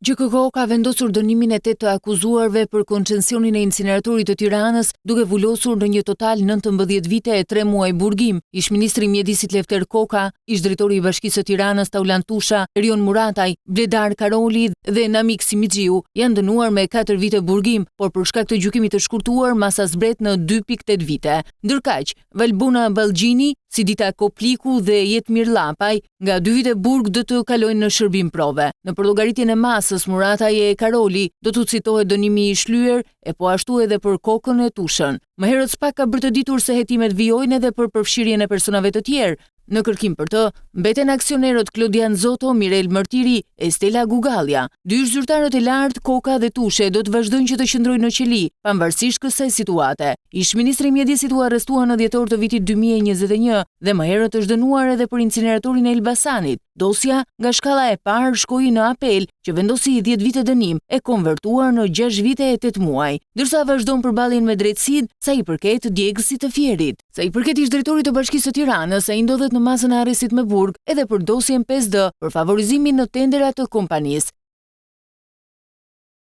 GKK ka vendosur dënimin e 8 të akuzuarve për koncesionin e incineratorit të Tiranës, duke vullosur në një total 19 vite e 3 muaj burgim. Ish-ministri i Mjedisit Lefter Koka, ish-drejtori i Bashkisë së Tiranës Taulan Tusha, Erion Murataj, Bledar Karoli dhe Namik Simixhiu janë dënuar me 4 vite burgim, por për shkak të gjykimit të shkurtuar masa zbret në 2.8 vite. Ndërkaq, Valbona Ballgjini, Sidita Kopliku dhe Jetmir Llapaj nga 2 vite burg do të kalojnë në shërbim prove. Në përllogaritjen e masës, Murataj e Karoli do të citohet dënimi i shlyer e po ashtu edhe për Kokën e Tushën. Më herët s'pak ka bërë të ditur se hetimet vijojnë edhe për përfshirjen e personave të tjerë. Në kërkim për të, mbeten aksionerët Klodian Zoto, Mirel Mërtiri e Stella Gugallia. Dy zyrtarët e lartë, Koka dhe Tushe, do të vazhdojnë që të qëndrojnë në qeli, pavarësisht kësaj situate. Ish-ministri i Mjedisit u arrestuar në dhjetor të vitit 2021 dhe më herët është dënuar edhe për incineratorin e Elbasanit. Dosja nga shkalla e parë shkoi në apel, që vendosi 10 vite dënim e konvertuar në 6 vite e 8 muaj, ndërsa vazhdon përballjen me drejtësinë sa i përket djegësit të Fierit. Sa i përket ish-drejtorit të Bashkisë së Tiranës, ai ndodhet në masën e arrestit me burg edhe për dosjen 5D për favorizimin në tenderat të kompanisë.